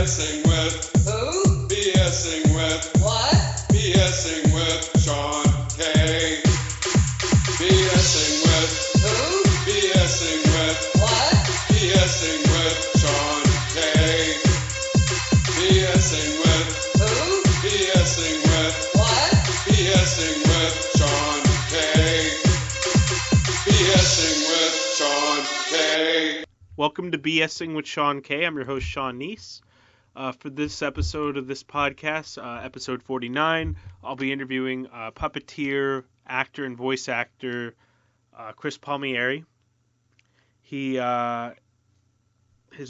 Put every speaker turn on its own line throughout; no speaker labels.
BSing with
Who?
BSing with
What?
BSing with Sean K. BSing with
Who?
BSing with
What?
BSing with Sean K. BSing with
Who?
BSing with
What?
BSing with Sean K. BSing with Sean K.
Welcome to BSing with Sean K. I'm your host, Sean Neese. For this episode of this podcast, episode 49, I'll be interviewing puppeteer, actor, and voice actor Chris Palmieri. His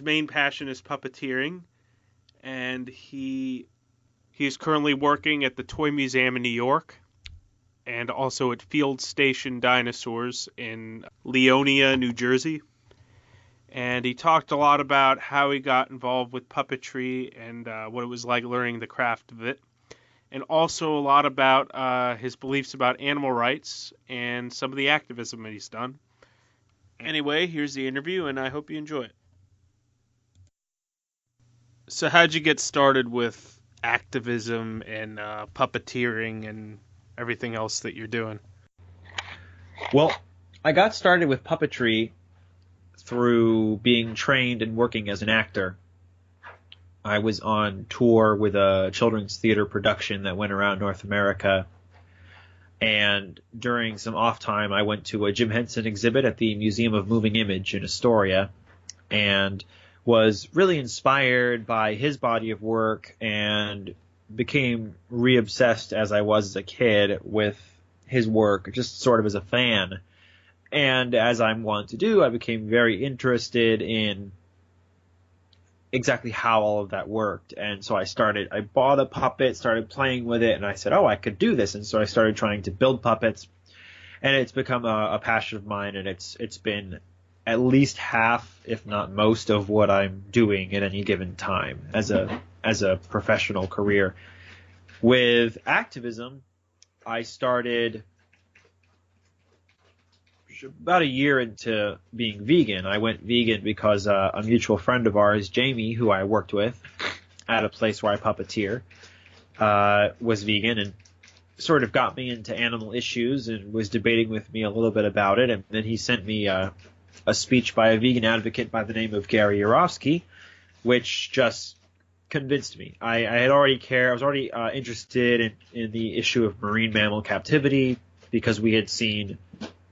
main passion is puppeteering, and he is currently working at the Toy Museum in New York, and also at Field Station Dinosaurs in Leonia, New Jersey. And he talked a lot about how he got involved with puppetry and what it was like learning the craft of it. And also a lot about his beliefs about animal rights and some of the activism that he's done. Anyway, here's the interview, and I hope you enjoy it. So how'd you get started with activism and puppeteering and everything else that you're doing?
Well, I got started with puppetry through being trained and working as an actor. I was on tour with a children's theater production that went around North America, and during some off time I went to a Jim Henson exhibit at the Museum of Moving Image in Astoria and was really inspired by his body of work and became re-obsessed as I was as a kid with his work, just sort of as a fan. And as I'm wont to do, I became very interested in exactly how all of that worked. And so I bought a puppet, started playing with it, and I said, oh, I could do this. And so I started trying to build puppets, and it's become a passion of mine, and it's been at least half, if not most, of what I'm doing at any given time as a professional career. With activism, I started about a year into being vegan. I went vegan because a mutual friend of ours, Jamie, who I worked with at a place where I puppeteer, was vegan and sort of got me into animal issues and was debating with me a little bit about it. And then he sent me a speech by a vegan advocate by the name of Gary Yourofsky, which just convinced me. I was already interested in the issue of marine mammal captivity because we had seen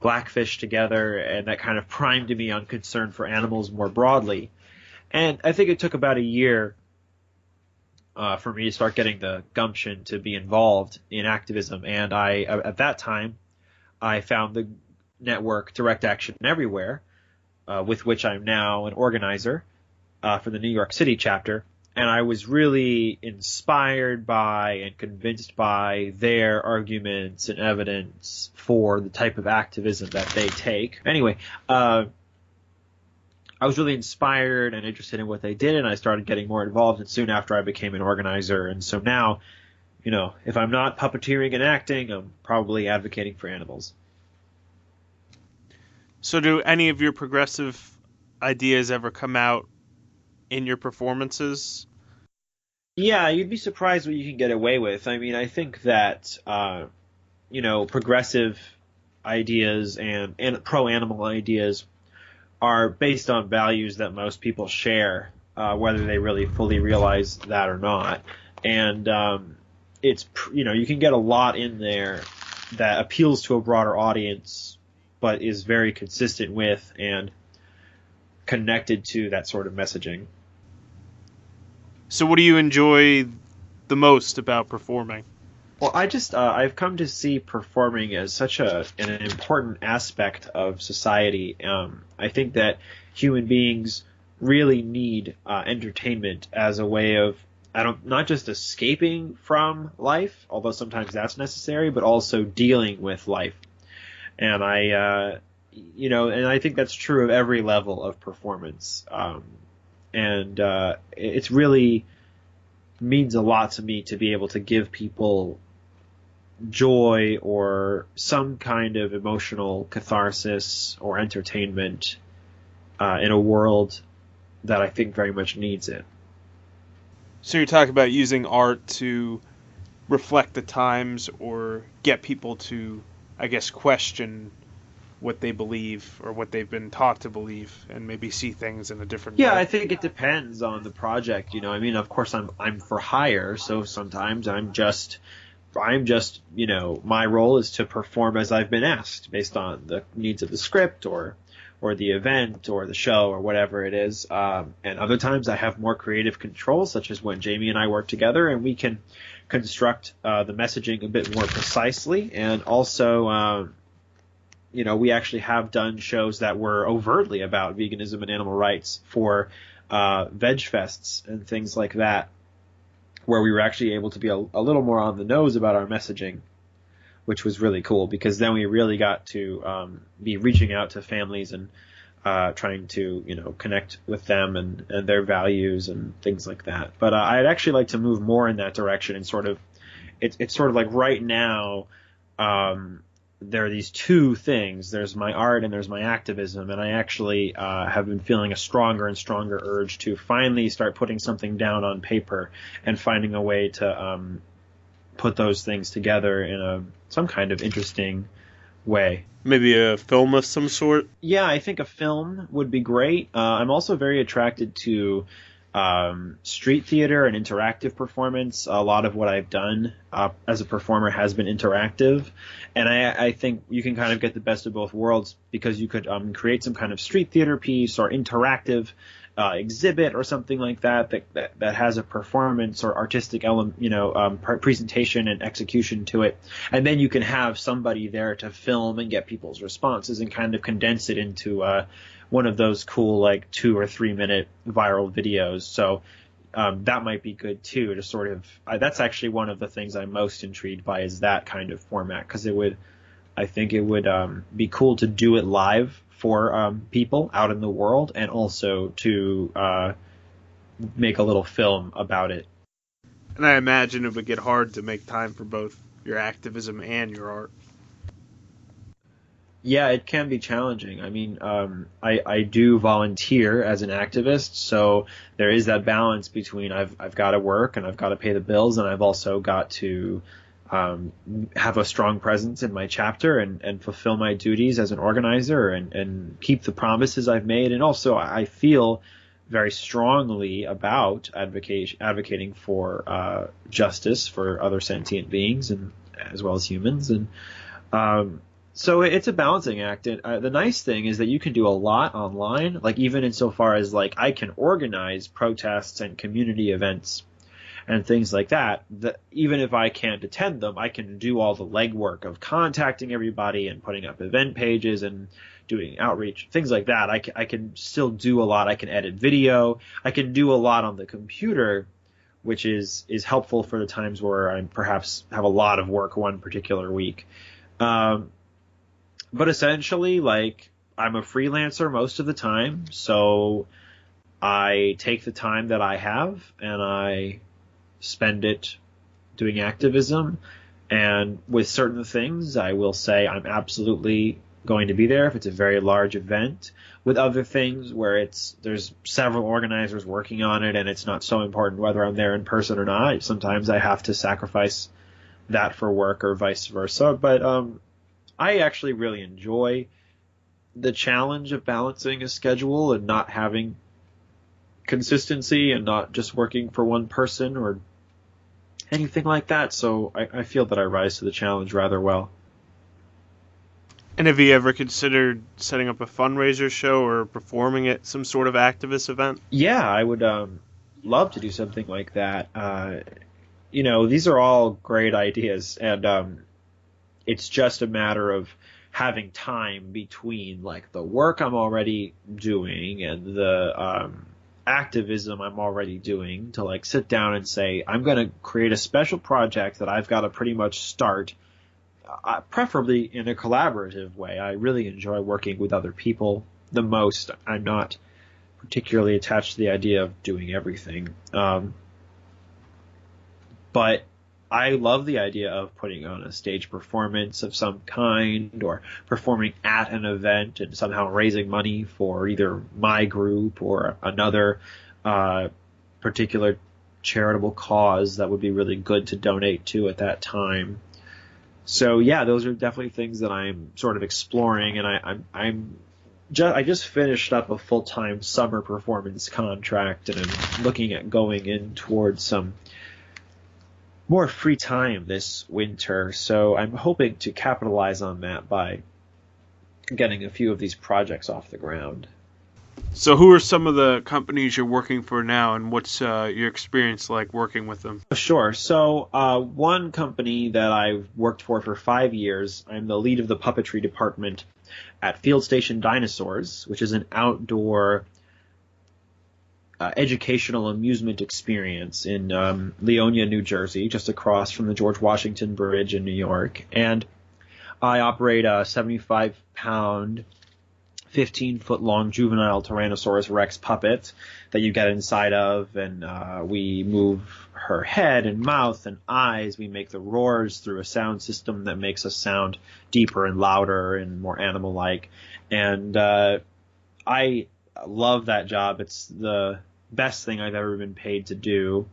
Blackfish together, and that kind of primed me on concern for animals more broadly. And I think it took about a year for me to start getting the gumption to be involved in activism. And at that time, I found the network Direct Action Everywhere, with which I'm now an organizer for the New York City chapter. And I was really inspired by and convinced by their arguments and evidence for the type of activism that they take. Anyway, I was really inspired and interested in what they did, and I started getting more involved, and soon after I became an organizer. And so now, if I'm not puppeteering and acting, I'm probably advocating for animals.
So do any of your progressive ideas ever come out in your performances?
Yeah, you'd be surprised what you can get away with. I mean, I think that, progressive ideas and pro-animal ideas are based on values that most people share, whether they really fully realize that or not. And you can get a lot in there that appeals to a broader audience, but is very consistent with and connected to that sort of messaging.
So what do you enjoy the most about performing?
Well, I've come to see performing as such an important aspect of society. I think that human beings really need entertainment as a way of not just escaping from life, although sometimes that's necessary, but also dealing with life. And I think that's true of every level of performance. And it's really means a lot to me to be able to give people joy or some kind of emotional catharsis or entertainment in a world that I think very much needs it.
So you're talking about using art to reflect the times or get people to, I guess, question what they believe or what they've been taught to believe and maybe see things in a different
Yeah,
way.
I think it depends on the project. You know, I mean, of course, I'm for hire, so sometimes I'm just, you know, my role is to perform as I've been asked based on the needs of the script or the event or the show or whatever it is. And other times I have more creative control, such as when Jamie and I work together and we can construct the messaging a bit more precisely. And also, you know, we actually have done shows that were overtly about veganism and animal rights for veg fests and things like that, where we were actually able to be a little more on the nose about our messaging, which was really cool because then we really got to be reaching out to families and trying to, you know, connect with them and their values and things like that. But I'd actually like to move more in that direction and sort of, it's sort of like right now, there are these two things. There's my art and there's my activism, and I actually have been feeling a stronger and stronger urge to finally start putting something down on paper and finding a way to put those things together in some kind of interesting way.
Maybe a film of some sort?
Yeah, I think a film would be great. I'm also very attracted to street theater and interactive performance. A lot of what I've done as a performer has been interactive, and I think you can kind of get the best of both worlds because you could create some kind of street theater piece or interactive exhibit or something like that has a performance or artistic element, you know, presentation and execution to it, and then you can have somebody there to film and get people's responses and kind of condense it into one of those cool like 2 or 3 minute viral videos. So that might be good too, to sort of that's actually one of the things I'm most intrigued by is that kind of format, because I think it would be cool to do it live for people out in the world, and also to make a little film about it.
And I imagine it would get hard to make time for both your activism and your art.
Yeah, it can be challenging. I mean, I do volunteer as an activist, so there is that balance between I've got to work and I've got to pay the bills, and I've also got to have a strong presence in my chapter and fulfill my duties as an organizer and keep the promises I've made. And also I feel very strongly about advocating for justice for other sentient beings and as well as humans. And so it's a balancing act. And the nice thing is that you can do a lot online, like even insofar as like I can organize protests and community events and things like that, even if I can't attend them, I can do all the legwork of contacting everybody and putting up event pages and doing outreach, things like that. I can still do a lot. I can edit video. I can do a lot on the computer, which is helpful for the times where I perhaps have a lot of work one particular week. But essentially, like, I'm a freelancer most of the time, so I take the time that I have and I spend it doing activism. And with certain things, I will say I'm absolutely going to be there if it's a very large event. With other things where there's several organizers working on it and it's not so important whether I'm there in person or not, sometimes I have to sacrifice that for work or vice versa. But I actually really enjoy the challenge of balancing a schedule and not having consistency and not just working for one person or anything like that. So I feel that I rise to the challenge rather well.
And have you ever considered setting up a fundraiser show or performing at some sort of activist event?
Yeah, I would love to do something like that. You know, these are all great ideas, and it's just a matter of having time between like the work I'm already doing and the activism I'm already doing to like sit down and say, I'm going to create a special project that I've got to pretty much start, preferably in a collaborative way. I really enjoy working with other people the most. I'm not particularly attached to the idea of doing everything. But I love the idea of putting on a stage performance of some kind or performing at an event and somehow raising money for either my group or another particular charitable cause that would be really good to donate to at that time. So yeah, those are definitely things that I'm sort of exploring, and I just finished up a full-time summer performance contract, and I'm looking at going in towards some more free time this winter. So I'm hoping to capitalize on that by getting a few of these projects off the ground.
So who are some of the companies you're working for now, and what's your experience like working with them?
Sure. So one company that I've worked for 5 years, I'm the lead of the puppetry department at Field Station Dinosaurs, which is an outdoor educational amusement experience in Leonia, New Jersey, just across from the George Washington Bridge in New York. And I operate a 75-pound 15-foot-long juvenile Tyrannosaurus Rex puppet that you get inside of, and we move her head and mouth and eyes. We make the roars through a sound system that makes us sound deeper and louder and more animal-like. And I love that job. It's the best thing I've ever been paid to do.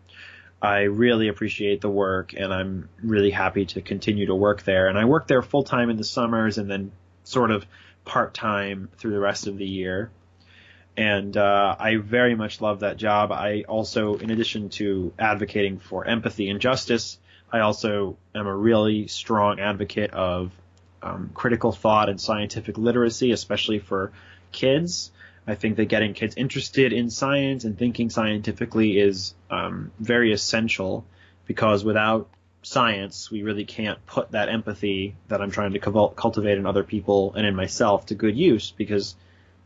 I really appreciate the work, and I'm really happy to continue to work there. And I work there full-time in the summers and then sort of part-time through the rest of the year. And I very much love that job. I also, in addition to advocating for empathy and justice, I also am a really strong advocate of critical thought and scientific literacy, especially for kids. I think that getting kids interested in science and thinking scientifically is very essential, because without science, we really can't put that empathy that I'm trying to cultivate in other people and in myself to good use, because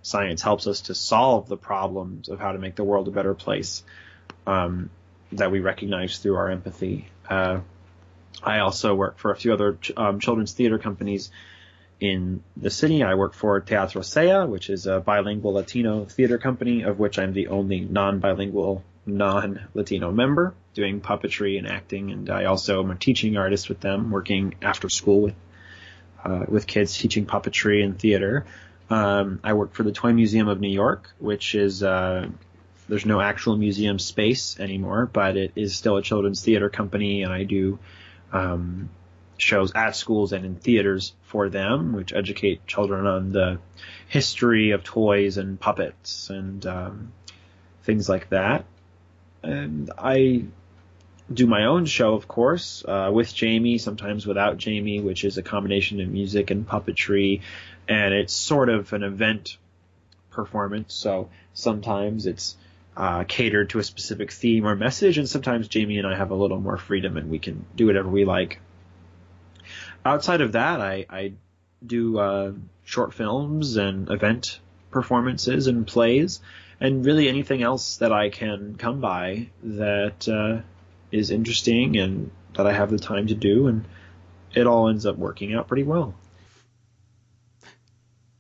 science helps us to solve the problems of how to make the world a better place that we recognize through our empathy. I also work for a few other children's theater companies in the city. I work for Teatro Sea, which is a bilingual Latino theater company, of which I'm the only non-bilingual, non-Latino member, doing puppetry and acting. And I also am a teaching artist with them, working after school with kids, teaching puppetry and theater. I work for the Toy Museum of New York, which is there's no actual museum space anymore, but it is still a children's theater company, and I do shows at schools and in theaters for them, which educate children on the history of toys and puppets and things like that. And I do my own show, of course, with Jamie, sometimes without Jamie, which is a combination of music and puppetry, and it's sort of an event performance. So sometimes it's catered to a specific theme or message, and sometimes Jamie and I have a little more freedom and we can do whatever we like. Outside of that, I do short films and event performances and plays, and really anything else that I can come by that is interesting and that I have the time to do, and it all ends up working out pretty well.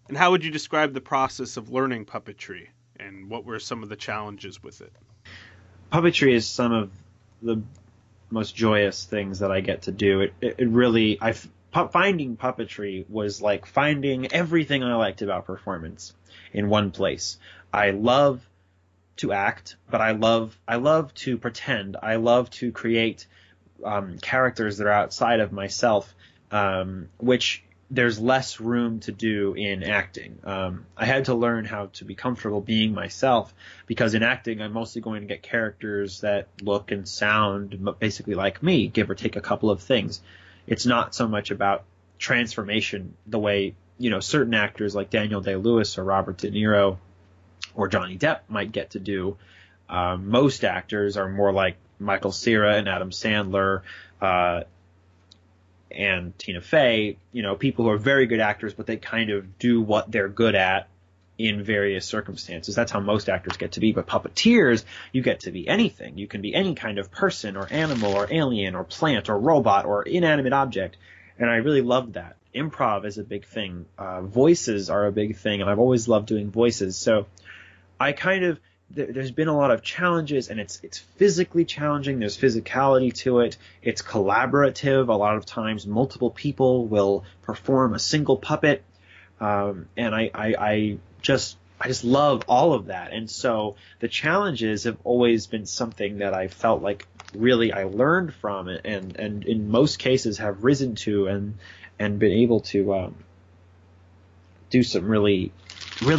And how would you describe the process of learning puppetry, and what were some of the challenges with it?
Puppetry is some of the most joyous things that I get to do. It really, finding puppetry was like finding everything I liked about performance in one place. I love to act, but I love to pretend. I love to create characters that are outside of myself, which there's less room to do in acting. I had to learn how to be comfortable being myself, because in acting I'm mostly going to get characters that look and sound basically like me, give or take a couple of things. It's not so much about transformation the way, certain actors like Daniel Day-Lewis or Robert De Niro or Johnny Depp might get to do. Most actors are more like Michael Cera and Adam Sandler, and Tina Fey, people who are very good actors, but they kind of do what they're good at in various circumstances. That's how most actors get to be. But puppeteers, you get to be anything. You can be any kind of person or animal or alien or plant or robot or inanimate object. And I really loved that. Improv is a big thing. Voices are a big thing, and I've always loved doing voices. So I there's been a lot of challenges, and it's physically challenging. There's physicality to it. It's collaborative. A lot of times multiple people will perform a single puppet. And I just I just love all of that. And so the challenges have always been something that I felt like really I learned from it, and in most cases have risen to and been able to do some really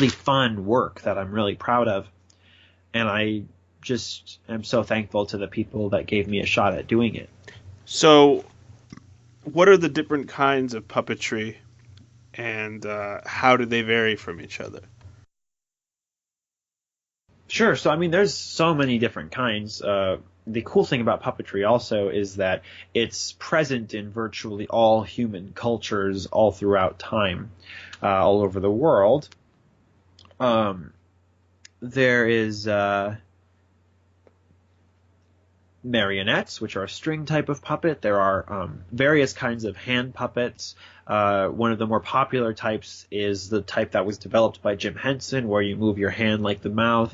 fun work that I'm really proud of. And I just am so thankful to the people that gave me a shot at doing it.
So, what are the different kinds of puppetry, and how do they vary from each other?
Sure. So, I mean, there's so many different kinds. The cool thing about puppetry also is that it's present in virtually all human cultures all throughout time, all over the world. There is marionettes, which are a string type of puppet. There are various kinds of hand puppets. One of the more popular types is the type that was developed by Jim Henson, where you move your hand like the mouth.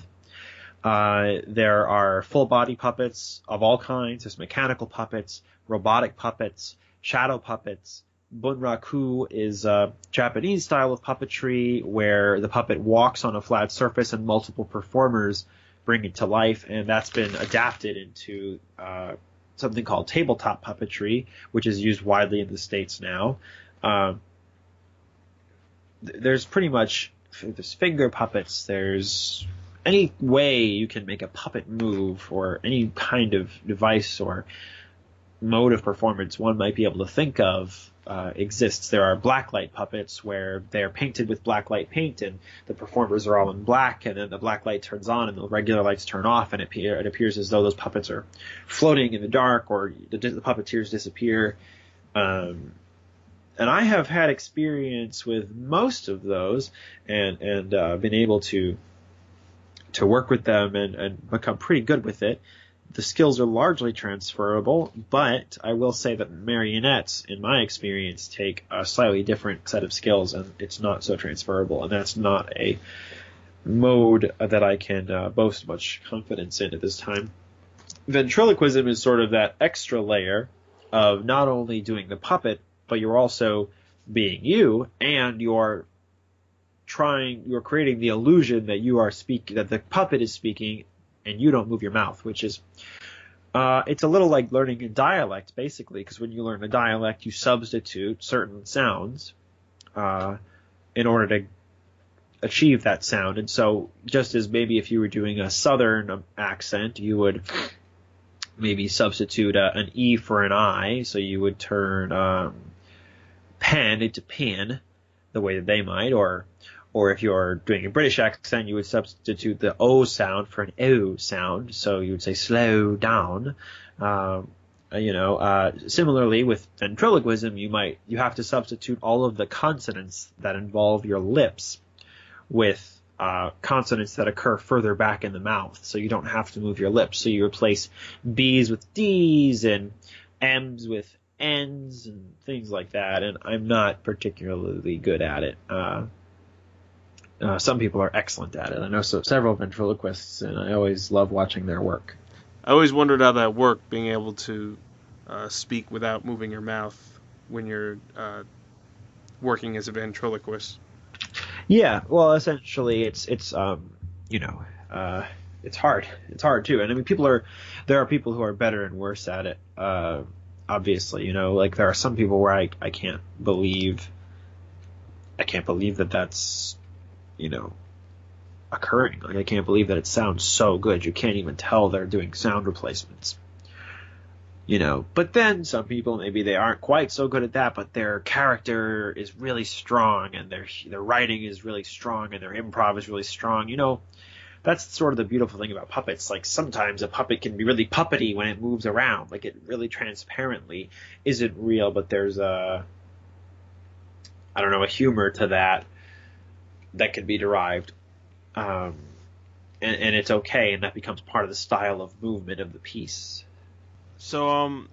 There are full body puppets of all kinds. There's mechanical puppets, robotic puppets, shadow puppets. Bunraku is a Japanese style of puppetry where the puppet walks on a flat surface and multiple performers bring it to life, and that's been adapted into something called tabletop puppetry, which is used widely in the States now. There's pretty much, there's finger puppets, there's any way you can make a puppet move, or any kind of device or mode of performance one might be able to think of exists. There are blacklight puppets where they're painted with blacklight paint and the performers are all in black, and then the black light turns on and the regular lights turn off, and it appears as though those puppets are floating in the dark, or the puppeteers disappear. And I have had experience with most of those and been able to work with them and become pretty good with it. The skills are largely transferable, but I will say that marionettes, in my experience, take a slightly different set of skills, and it's not so transferable, and that's not a mode that I can boast much confidence in at this time. Ventriloquism is sort of that extra layer of not only doing the puppet, but you're also being you, and you're creating the illusion that you are speaking, that the puppet is speaking, and you don't move your mouth, which is, it's a little like learning a dialect, basically, because when you learn a dialect, you substitute certain sounds in order to achieve that sound. And so just as maybe if you were doing a southern accent, you would maybe substitute an E for an I, so you would turn pen into pin, the way that they might, or if you're doing a British accent, you would substitute the O sound for an O sound, so you would say slow down. Similarly with ventriloquism, you have to substitute all of the consonants that involve your lips with consonants that occur further back in the mouth, so you don't have to move your lips. So you replace B's with D's and M's with N's and things like that, and I'm not particularly good at it. Some people are excellent at it. I know several ventriloquists, and I always love watching their work.
I always wondered how that worked, being able to speak without moving your mouth when you're working as a ventriloquist.
Yeah, well, essentially, it's hard. It's hard too, and I mean, there are people who are better and worse at it. Obviously, like there are some people where I can't believe that that's occurring. Like, I can't believe that it sounds so good. You can't even tell they're doing sound replacements. But then some people, maybe they aren't quite so good at that, but their character is really strong, and their writing is really strong, and their improv is really strong. That's sort of the beautiful thing about puppets. Like, sometimes a puppet can be really puppety when it moves around. Like, it really transparently isn't real, but there's a humor to that can be derived. And it's okay, and that becomes part of the style of movement of the piece.
So,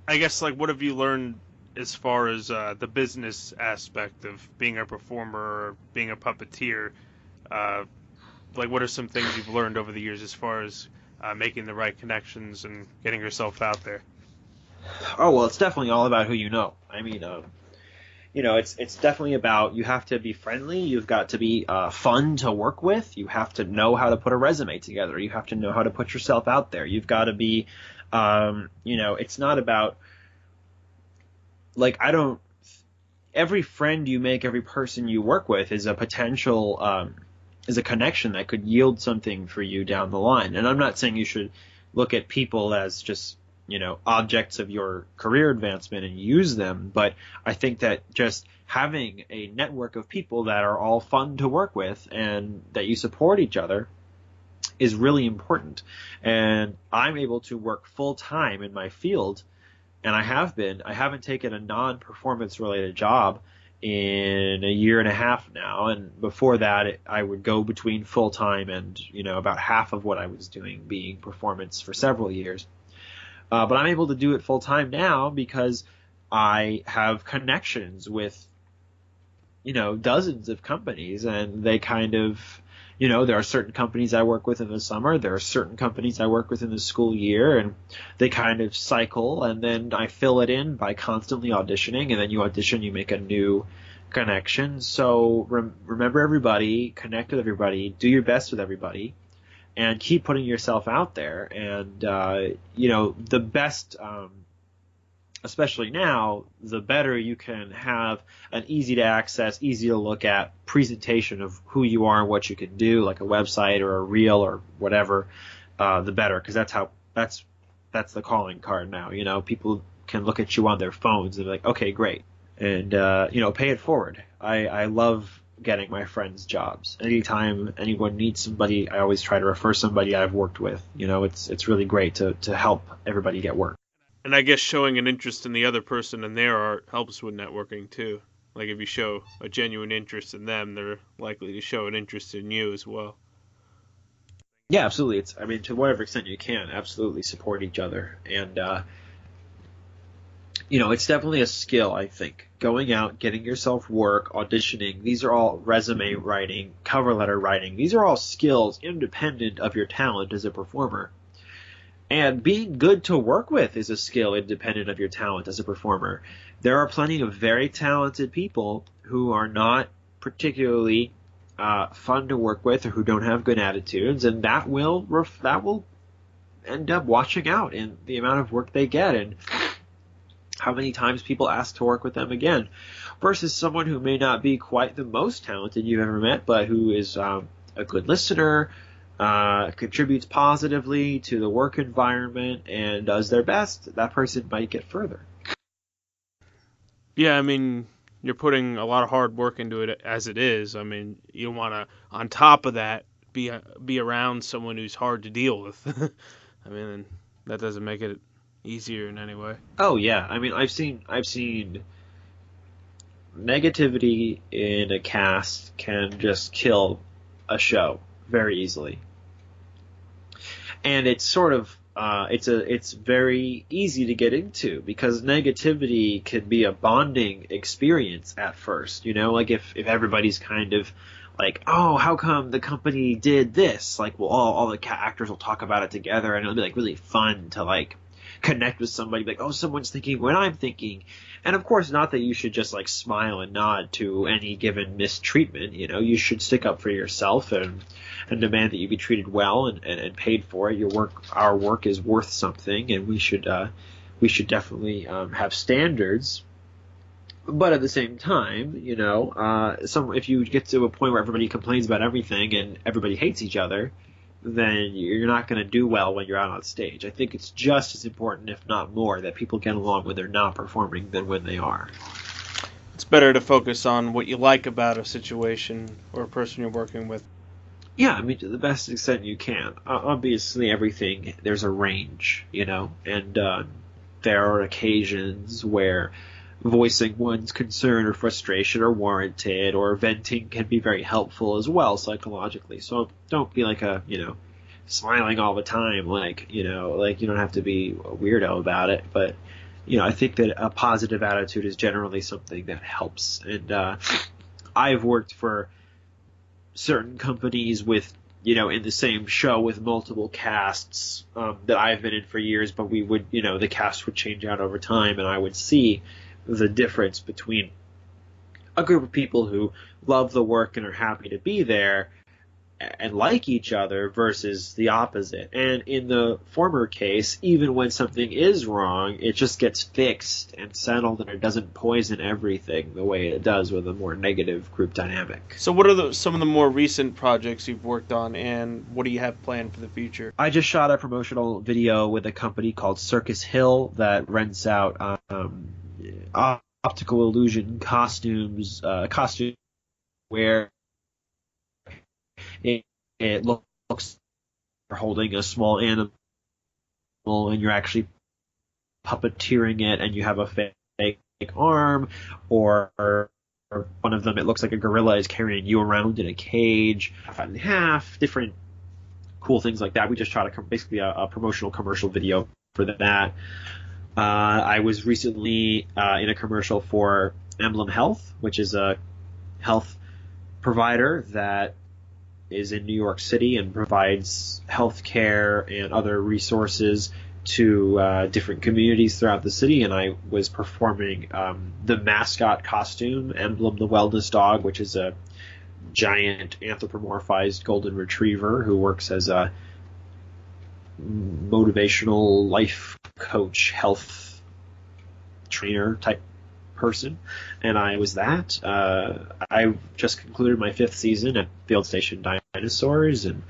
I guess, what have you learned as far as the business aspect of being a performer or being a puppeteer? What are some things you've learned over the years as far as making the right connections and getting yourself out there?
Oh, well, it's definitely all about who you know. I mean, it's definitely about, you have to be friendly, you've got to be fun to work with, you have to know how to put a resume together, you have to know how to put yourself out there, you've got to be, it's not about, like, every friend you make, every person you work with is a potential, is a connection that could yield something for you down the line. And I'm not saying you should look at people as just, objects of your career advancement and use them, but I think that just having a network of people that are all fun to work with and that you support each other is really important. And I'm able to work full time in my field, and I haven't taken a non-performance related job in a year and a half now, and before that I would go between full time and about half of what I was doing being performance for several years. But I'm able to do it full time now because I have connections with, dozens of companies, and they kind of, there are certain companies I work with in the summer, there are certain companies I work with in the school year, and they kind of cycle, and then I fill it in by constantly auditioning, and then you audition, you make a new connection. So remember everybody, connect with everybody, do your best with everybody, and keep putting yourself out there. And, the best, especially now, the better you can have an easy to access, easy to look at presentation of who you are and what you can do, like a website or a reel or whatever, the better, because that's the calling card now. People can look at you on their phones and be like, okay, great. And, pay it forward. I love getting my friends jobs. Anytime anyone needs somebody, I always try to refer somebody I've worked with. It's really great to help everybody get work.
And I guess showing an interest in the other person and their art helps with networking too. Like if you show a genuine interest in them, they're likely to show an interest in you as well.
Yeah, absolutely. To whatever extent you can, absolutely support each other. And, it's definitely a skill, I think. Going out, getting yourself work, auditioning, these are all resume writing, cover letter writing. These are all skills independent of your talent as a performer. And being good to work with is a skill independent of your talent as a performer. There are plenty of very talented people who are not particularly fun to work with or who don't have good attitudes, and that will end up washing out in the amount of work they get and how many times people ask to work with them again, versus someone who may not be quite the most talented you've ever met, but who is a good listener, contributes positively to the work environment, and does their best. That person might get further.
Yeah, you're putting a lot of hard work into it as it is. You want to, on top of that, be around someone who's hard to deal with. That doesn't make it easier in any way.
Oh yeah, I've seen negativity in a cast can just kill a show very easily, and it's sort of it's very easy to get into because negativity can be a bonding experience at first. Like if everybody's kind of like, oh, how come the company did this? Like, well, all the actors will talk about it together, and it'll be like really fun to like connect with somebody, like, oh, someone's thinking what I'm thinking. And of course, not that you should just like smile and nod to any given mistreatment. You should stick up for yourself and demand that you be treated well and paid for it. Our work is worth something, and we should definitely have standards. But at the same time, if you get to a point where everybody complains about everything and everybody hates each other, then you're not going to do well when you're out on stage. I think it's just as important, if not more, that people get along when they're not performing than when they are.
It's better to focus on what you like about a situation or a person you're working with.
Yeah, to the best extent you can. Obviously, there's a range, and there are occasions where voicing one's concern or frustration are warranted, or venting can be very helpful as well psychologically. So don't be like smiling all the time, like you don't have to be a weirdo about it. But I think that a positive attitude is generally something that helps. And I've worked for certain companies with in the same show with multiple casts that I've been in for years, but we would the cast would change out over time, and I would see the difference between a group of people who love the work and are happy to be there and like each other versus the opposite. And in the former case, even when something is wrong, it just gets fixed and settled, and it doesn't poison everything the way it does with a more negative group dynamic.
So what are some of the more recent projects you've worked on, and what do you have planned for the future?
I just shot a promotional video with a company called Circus Hill that rents out optical illusion costumes, costume wear. It looks like you're holding a small animal and you're actually puppeteering it, and you have a fake arm, or one of them, it looks like a gorilla is carrying you around in a cage, half and half, different cool things like that. We just shot basically a promotional commercial video for that. I was recently in a commercial for Emblem Health, which is a health provider that is in New York City and provides health care and other resources to different communities throughout the city. And I was performing the mascot costume, Emblem the Wellness Dog, which is a giant anthropomorphized golden retriever who works as a motivational life coach, health trainer type person, and I was that. I just concluded my 5th season at Field Station Dinosaurs, and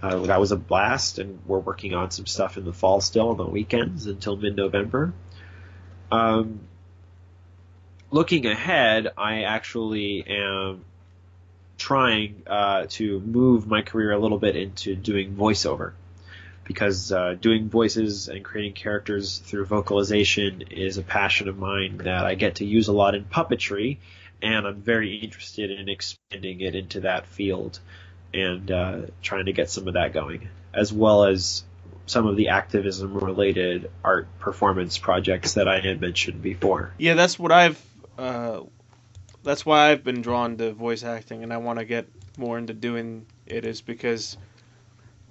that was a blast, and we're working on some stuff in the fall still on the weekends until mid-November. Looking ahead, I actually am trying to move my career a little bit into doing voiceover, because doing voices and creating characters through vocalization is a passion of mine that I get to use a lot in puppetry, and I'm very interested in expanding it into that field and trying to get some of that going, as well as some of the activism-related art performance projects that I had mentioned before.
Yeah, that's why I've been drawn to voice acting, and I want to get more into doing it, is because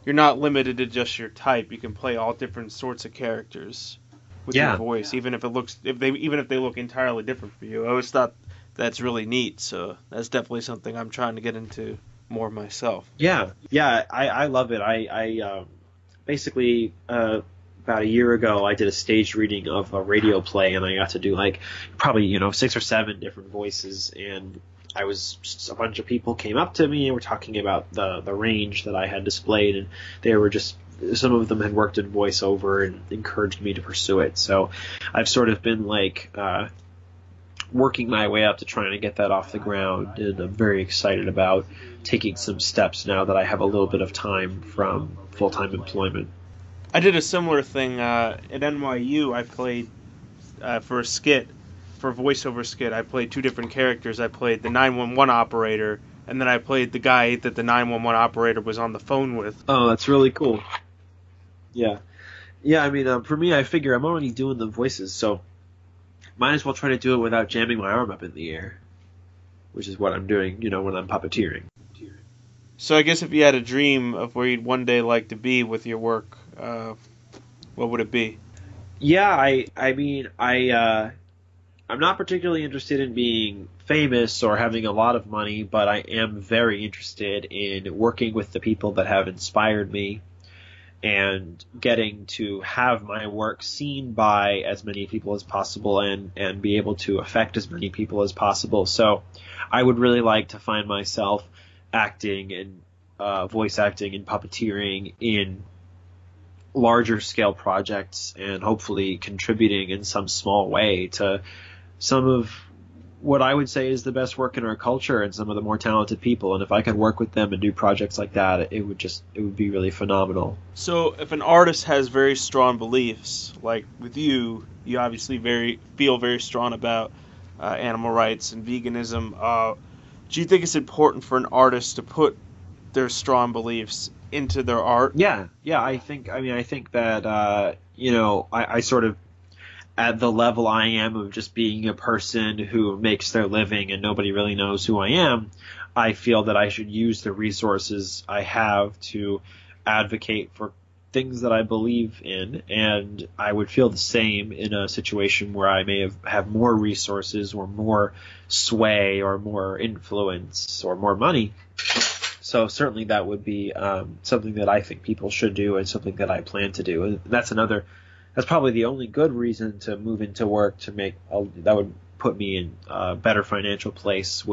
you're not limited to just your type. You can play all different sorts of characters with your voice, even if they look entirely different for you. I always thought that's really neat, so that's definitely something I'm trying to get into more myself.
Yeah, I love it. I basically about a year ago I did a staged reading of a radio play, and I got to do probably 6 or 7 different voices, and a bunch of people came up to me and were talking about the range that I had displayed, and they were just, some of them had worked in voiceover and encouraged me to pursue it. So I've sort of been working my way up to trying to get that off the ground, and I'm very excited about taking some steps now that I have a little bit of time from full-time employment.
I did a similar thing at NYU. I played for a skit. For a voiceover skit, I played 2 different characters. I played the 911 operator, and then I played the guy that the 911 operator was on the phone with.
Oh, that's really cool. Yeah. I mean, for me, I figure I'm already doing the voices, so might as well try to do it without jamming my arm up in the air, which is what I'm doing, when I'm puppeteering.
So I guess if you had a dream of where you'd one day like to be with your work, what would it be?
Yeah, I mean, I'm not particularly interested in being famous or having a lot of money, but I am very interested in working with the people that have inspired me and getting to have my work seen by as many people as possible and be able to affect as many people as possible. So I would really like to find myself acting and voice acting and puppeteering in larger scale projects, and hopefully contributing in some small way to some of what I would say is the best work in our culture and some of the more talented people. And if I could work with them and do projects like that, it would be really phenomenal.
So if an artist has very strong beliefs, like with you obviously feel very strong about animal rights and veganism, do you think it's important for an artist to put their strong beliefs into their art?
Yeah, I think that I sort of, at the level I am of just being a person who makes their living and nobody really knows who I am, I feel that I should use the resources I have to advocate for things that I believe in, and I would feel the same in a situation where I may have more resources or more sway or more influence or more money. So certainly that would be something that I think people should do and something that I plan to do. And that's probably the only good reason to move into work that would put me in a better financial place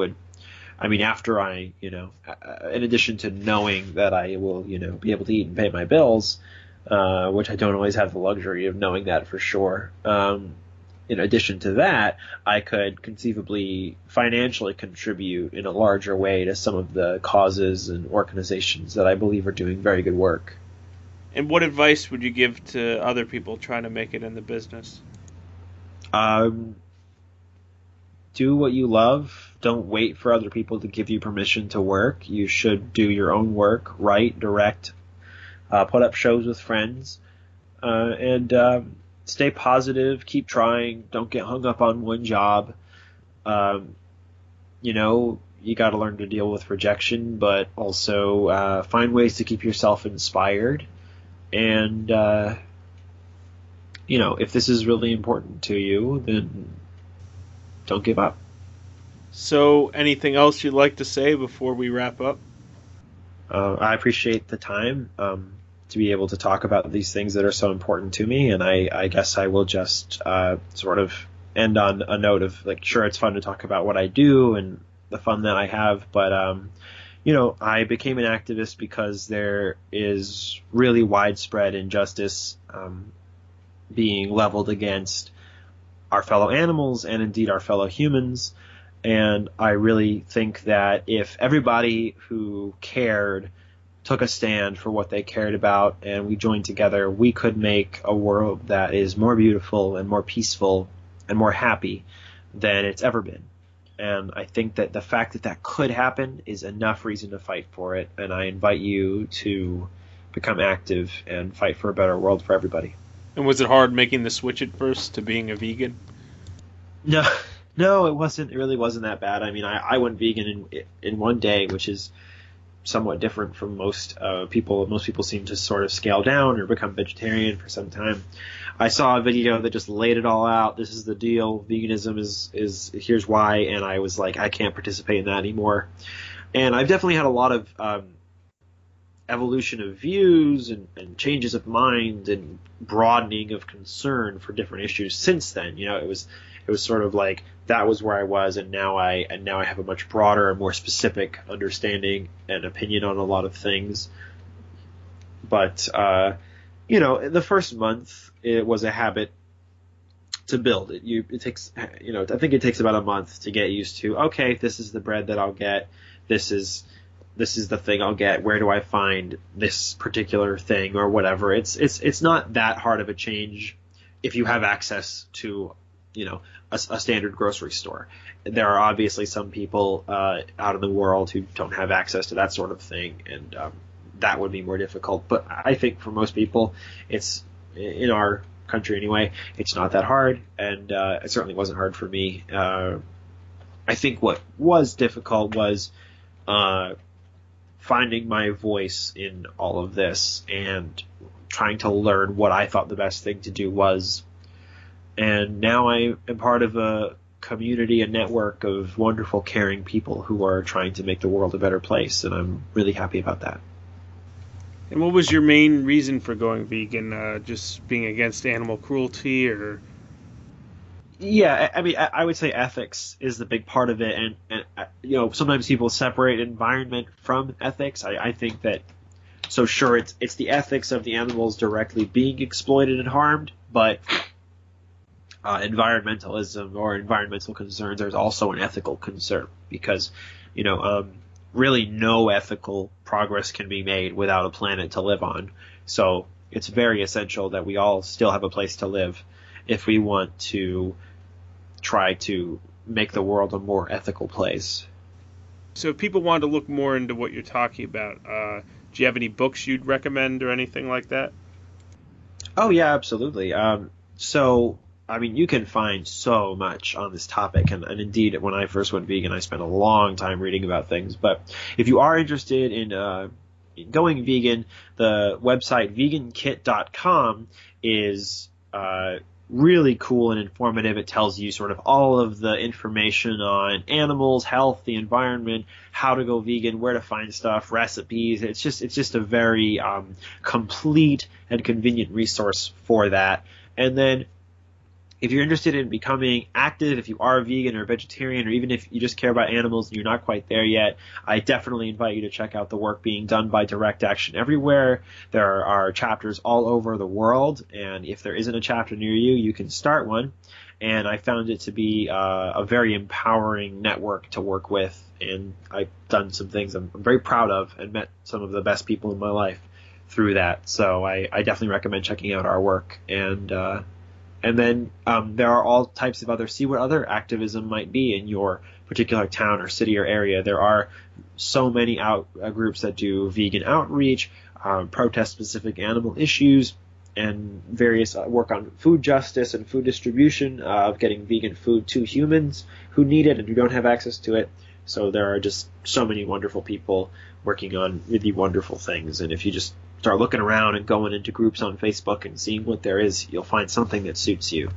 after I, in addition to knowing that I will, be able to eat and pay my bills, which I don't always have the luxury of knowing that for sure. In addition to that, I could conceivably financially contribute in a larger way to some of the causes and organizations that I believe are doing very good work.
And what advice would you give to other people trying to make it in the business?
Do what you love. Don't wait for other people to give you permission to work. You should do your own work, write, direct, put up shows with friends, and stay positive, keep trying, don't get hung up on one job. You got to learn to deal with rejection, but also find ways to keep yourself inspired. And, if this is really important to you, then don't give up.
So, anything else you'd like to say before we wrap up?
I appreciate the time to be able to talk about these things that are so important to me, and I guess I will just sort of end on a note of, sure, it's fun to talk about what I do and the fun that I have, but I became an activist because there is really widespread injustice being leveled against our fellow animals and indeed our fellow humans. And I really think that if everybody who cared took a stand for what they cared about and we joined together, we could make a world that is more beautiful and more peaceful and more happy than it's ever been. And I think that the fact that could happen is enough reason to fight for it. And I invite you to become active and fight for a better world for everybody.
And was it hard making the switch at first to being a vegan?
No, it wasn't. It really wasn't that bad. I mean, I went vegan in one day, which is somewhat different from most people. Most people seem to sort of scale down or become vegetarian for some time. I saw a video that just laid it all out. This is the deal. Veganism is here's why. And I was like, I can't participate in that anymore. And I've definitely had a lot of evolution of views and changes of mind and broadening of concern for different issues since then. It was sort of like that was where I was, and now I have a much broader and more specific understanding and opinion on a lot of things. But the first month it was a habit to build. It takes I think it takes about a month to get used to. Okay, this is the bread that I'll get. This is the thing I'll get. Where do I find this particular thing or whatever? It's not that hard of a change if you have access to a standard grocery store. There are obviously some people out in the world who don't have access to that sort of thing, and that would be more difficult. But I think for most people, it's in our country anyway, it's not that hard, and it certainly wasn't hard for me. I think what was difficult was finding my voice in all of this and trying to learn what I thought the best thing to do was. And now I am part of a community, a network of wonderful, caring people who are trying to make the world a better place, and I'm really happy about that.
And what was your main reason for going vegan? Just being against animal cruelty, or?
Yeah, I mean, I would say ethics is the big part of it, and sometimes people separate environment from ethics. I think that, so sure, it's the ethics of the animals directly being exploited and harmed, but environmentalism or environmental concerns, there's also an ethical concern because, really no ethical progress can be made without a planet to live on. So it's very essential that we all still have a place to live if we want to try to make the world a more ethical place.
So if people want to look more into what you're talking about, do you have any books you'd recommend or anything like that?
Oh, yeah, absolutely. You can find so much on this topic, and indeed, when I first went vegan, I spent a long time reading about things. But if you are interested in going vegan, the website vegankit.com is really cool and informative. It tells you sort of all of the information on animals, health, the environment, how to go vegan, where to find stuff, recipes. It's just a very complete and convenient resource for that. And then if you're interested in becoming active, if you are vegan or vegetarian, or even if you just care about animals and you're not quite there yet, I definitely invite you to check out the work being done by Direct Action Everywhere. There are chapters all over the world, and if there isn't a chapter near you, you can start one. And I found it to be a very empowering network to work with, and I've done some things I'm very proud of and met some of the best people in my life through that. So I definitely recommend checking out our work. And then there are all types of see what other activism might be in your particular town or city or area. There are so many groups that do vegan outreach, protest specific animal issues, and various work on food justice and food distribution of getting vegan food to humans who need it and who don't have access to it. So there are just so many wonderful people working on really wonderful things. And if you just start looking around and going into groups on Facebook and seeing what there is, you'll find something that suits you.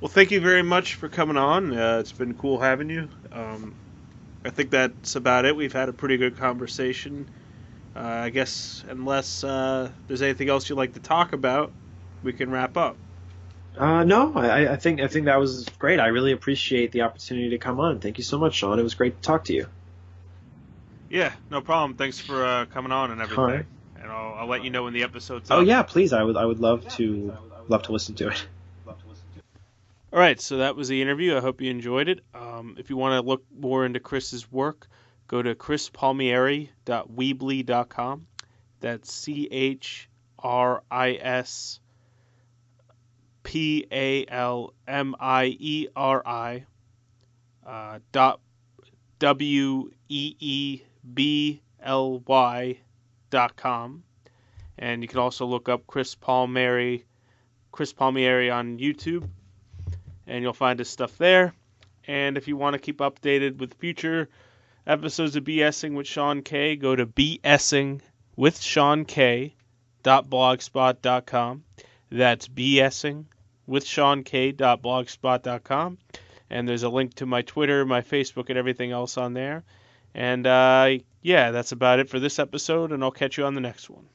Well, thank you very much for coming on. It's been cool having you. I think that's about it. We've had a pretty good conversation. I guess unless there's anything else you'd like to talk about, we can wrap up.
No, I think that was great. I really appreciate the opportunity to come on. Thank you so much, Sean. It was great to talk to you.
Yeah, no problem. Thanks for coming on and everything.
All right.
And I'll let you know when the episode's up.
Oh yeah, please. I would love to listen to it.
All right, so that was the interview. I hope you enjoyed it. If you want to look more into Chris's work, go to chrispalmieri.weebly.com. That's CHRISPALMIERI WEEBLY.com. And you can also look up Chris Palmieri on YouTube, and you'll find his stuff there. And if you want to keep updated with future episodes of BSing with Sean K, go to bsingwithseank.blogspot.com. That's bsingwithseank.blogspot.com. And there's a link to my Twitter, my Facebook, and everything else on there. And yeah, that's about it for this episode, and I'll catch you on the next one.